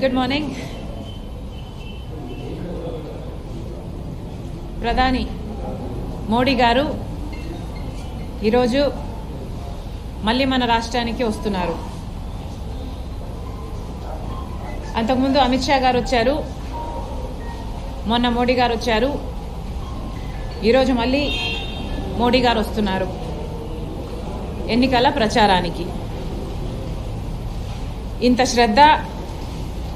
Good morning. ప్రధాని మోడీ గారు ఈరోజు మళ్ళీ మన రాష్ట్రానికి వస్తున్నారు. అంతకుముందు అమిత్ షా గారు వచ్చారు, మొన్న మోడీ గారు వచ్చారు, ఈరోజు మళ్ళీ మోడీ గారు వస్తున్నారు ఎన్నికల ప్రచారానికి. ఇంత శ్రద్ధ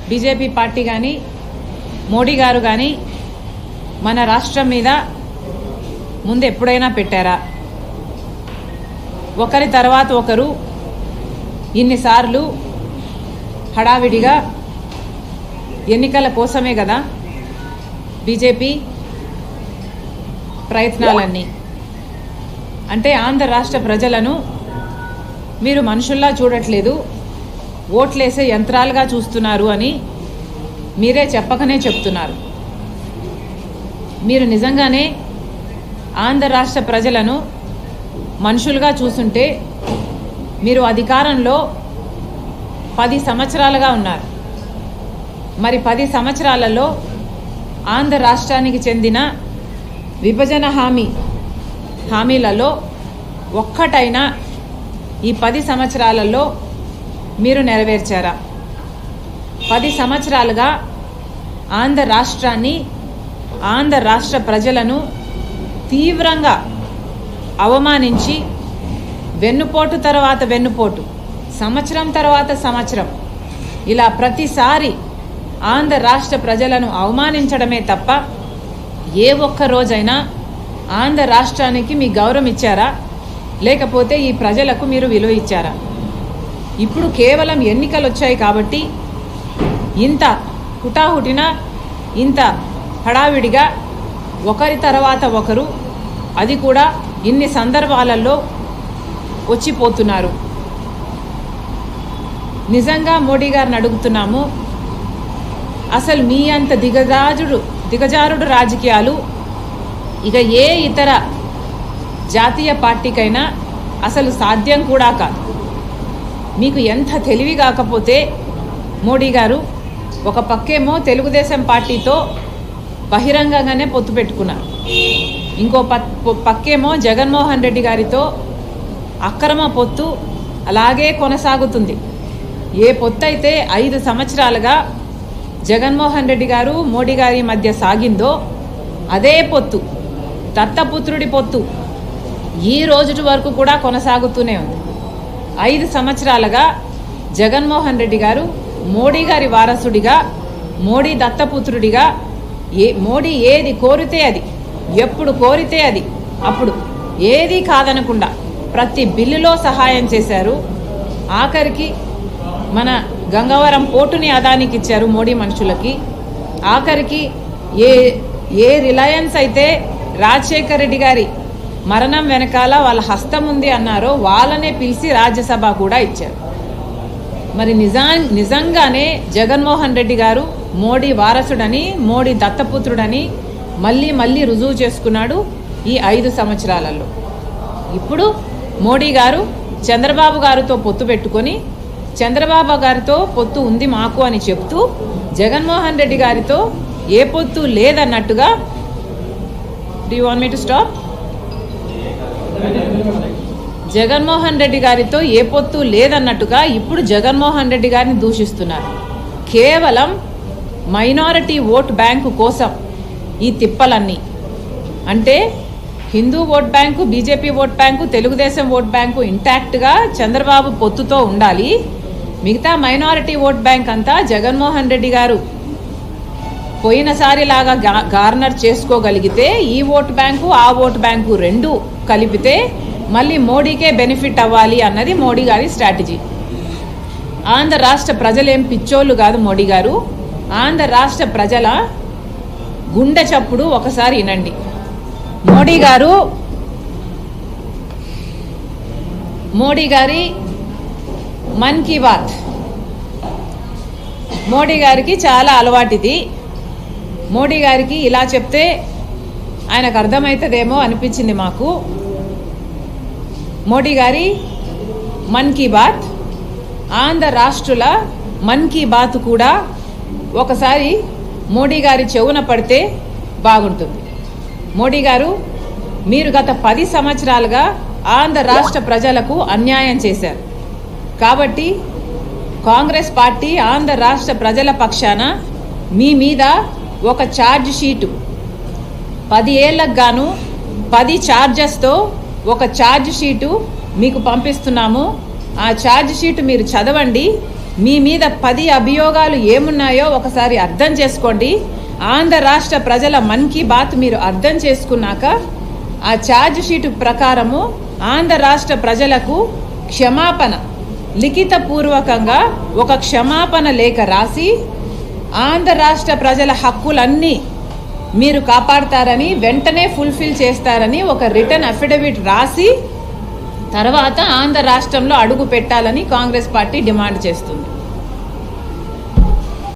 బీజేపీ పార్టీ కానీ మోడీ గారు కానీ మన రాష్ట్రం మీద ముందు ఎప్పుడైనా పెట్టారా? ఒకరి తర్వాత ఒకరు ఇన్నిసార్లు హడావిడిగా ఎన్నికల కోసమే కదా బీజేపీ ప్రయత్నాలన్నీ. అంటే ఆంధ్ర రాష్ట్ర ప్రజలను మీరు మనుషుల్లా చూడట్లేదు, ఓట్లేసే యంత్రాలుగా చూస్తున్నారు అని మీరే చెప్పకనే చెప్తున్నారు. మీరు నిజంగానే ఆంధ్ర రాష్ట్ర ప్రజలను మనుషులుగా చూస్తుంటే మీరు అధికారంలో 10 సంవత్సరాలుగా ఉన్నారు. మరి 10 సంవత్సరాలలో ఆంధ్ర రాష్ట్రానికి చెందిన విభజన హామీలలో ఒక్కటైనా ఈ 10 సంవత్సరాలలో మీరు నెరవేర్చారా? 10 సంవత్సరాలుగా ఆంధ్ర రాష్ట్రాన్ని, ఆంధ్ర రాష్ట్ర ప్రజలను తీవ్రంగా అవమానించి వెన్నుపోటు తర్వాత వెన్నుపోటు, సంవత్సరం తర్వాత సంవత్సరం ఇలా ప్రతిసారి ఆంధ్ర రాష్ట్ర ప్రజలను అవమానించడమే తప్ప ఏ ఒక్క రోజైనా ఆంధ్ర రాష్ట్రానికి మీ గౌరవం ఇచ్చారా? లేకపోతే ఈ ప్రజలకు మీరు విలువ ఇచ్చారా? ఇప్పుడు కేవలం ఎన్నికలు వచ్చాయి కాబట్టి ఇంత హుటాహుటిన, ఇంత హడావిడిగా ఒకరి తర్వాత ఒకరు, అది కూడా ఇన్ని సందర్భాలలో వచ్చిపోతున్నారు. నిజంగా మోడీ గారిని అడుగుతున్నాము, అసలు మీ అంత దిగజారుడు రాజకీయాలు ఇక ఏ ఇతర జాతీయ పార్టీకైనా అసలు సాధ్యం కూడా కాదు. మీకు ఎంత తెలివి కాకపోతే మోడీ గారు ఒక పక్కేమో తెలుగుదేశం పార్టీతో బహిరంగంగానే పొత్తు పెట్టుకున్నారు, ఇంకో పక్కేమో జగన్మోహన్ రెడ్డి గారితో అక్రమ పొత్తు అలాగే కొనసాగుతుంది. ఏ పొత్తు అయితే 5 సంవత్సరాలుగా జగన్మోహన్ రెడ్డి గారు మోడీ గారి మధ్య సాగిందో అదే పొత్తు, దత్తపుత్రుడి పొత్తు ఈ రోజు వరకు కూడా కొనసాగుతూనే ఉంది. 5 సంవత్సరాలుగా జగన్మోహన్ రెడ్డి గారు మోడీ గారి వారసుడిగా, మోడీ దత్తపుత్రుడిగా, మోడీ ఏది కోరితే అది, ఎప్పుడు కోరితే అది, అప్పుడు ఏది కాదనకుండా ప్రతి బిల్లులో సహాయం చేశారు. ఆఖరికి మన గంగవరం పోర్టుని అదానికి ఇచ్చారు మోడీ మనుషులకి. ఆఖరికి ఏ రిలయన్స్ అయితే రాజశేఖర్ రెడ్డి గారి మరణం వెనకాల వాళ్ళ హస్తం ఉంది అన్నారో వాళ్ళనే పిలిచి రాజ్యసభ కూడా ఇచ్చారు. మరి నిజంగానే జగన్మోహన్ రెడ్డి గారు మోడీ వారసుడని, మోడీ దత్తపుత్రుడని మళ్ళీ మళ్ళీ రుజువు చేసుకున్నాడు ఈ 5 సంవత్సరాలలో. ఇప్పుడు మోడీ గారు చంద్రబాబు గారితో పొత్తు పెట్టుకొని, చంద్రబాబు గారితో పొత్తు ఉంది మాకు అని చెప్తూ, జగన్మోహన్ రెడ్డి గారితో ఏ పొత్తు లేదన్నట్టుగా. Do you want me to stop? Jaganmohan Reddy గారితో ఏ పొత్తు లేదన్నట్టుగా ఇప్పుడు జగన్మోహన్ రెడ్డి గారిని దూషిస్తున్నారు. కేవలం మైనారిటీ ఓట్ బ్యాంకు కోసం ఈ తిప్పలన్నీ. అంటే Hindu vote bank, BJP vote bank, Telugu Desam vote bank ఇంటాక్ట్గా చంద్రబాబు పొత్తుతో ఉండాలి, మిగతా మైనారిటీ ఓట్ బ్యాంక్ అంతా జగన్మోహన్ రెడ్డి గారు పోయినసారిలాగా గార్నర్ చేసుకోగలిగితే ఈ ఓట్ బ్యాంకు ఆ ఓట్ బ్యాంకు రెండు కలిపితే మళ్ళీ మోడీకే బెనిఫిట్ అవ్వాలి అన్నది మోడీ గారి స్ట్రాటజీ. ఆంధ్ర రాష్ట్ర ప్రజలేం పిచ్చోళ్ళు కాదు మోడీ గారు. ఆంధ్ర రాష్ట్ర ప్రజల గుండె చప్పుడు ఒకసారి వినండి. మోడీ గారి మన్ కీ బాత్, మోడీ గారికి చాలా అలవాటిది. మోడీ గారికి ఇలా చెప్తే ఆయనకు అర్థమవుతుందేమో అనిపించింది మాకు. మోడీ గారి మన్ కీ బాత్, ఆంధ్ర రాష్ట్రుల మన్ కీ బాత్ కూడా ఒకసారి మోడీ గారి చెవున పడితే బాగుంటుంది. మోడీ గారు, మీరు గత 10 సంవత్సరాలుగా ఆంధ్ర రాష్ట్ర ప్రజలకు అన్యాయం చేశారు. కాబట్టి కాంగ్రెస్ పార్టీ ఆంధ్ర రాష్ట్ర ప్రజల పక్షాన మీ మీద ఒక ఛార్జ్ షీటు 10 ఏళ్లకు గాను 10 ఛార్జెస్తో ఒక ఛార్జ్ షీటు మీకు పంపిస్తున్నాము. ఆ ఛార్జ్ షీటు మీరు చదవండి. మీ మీద 10 అభియోగాలు ఏమున్నాయో ఒకసారి అర్థం చేసుకోండి. ఆంధ్ర రాష్ట్ర ప్రజల మన్ కీ బాత్ మీరు అర్థం చేసుకున్నాక ఆ ఛార్జ్ షీటు ప్రకారము ఆంధ్ర రాష్ట్ర ప్రజలకు క్షమాపణ, లిఖితపూర్వకంగా ఒక క్షమాపణ లేఖ రాసి ఆంధ్ర రాష్ట్ర ప్రజల హక్కులన్నీ మీరు కాపాడతారని, వెంటనే ఫుల్ఫిల్ చేస్తారని ఒక రిటర్న్ అఫిడవిట్ రాసి తర్వాత ఆంధ్ర రాష్ట్రంలో అడుగు పెట్టాలని కాంగ్రెస్ పార్టీ డిమాండ్ చేస్తుంది.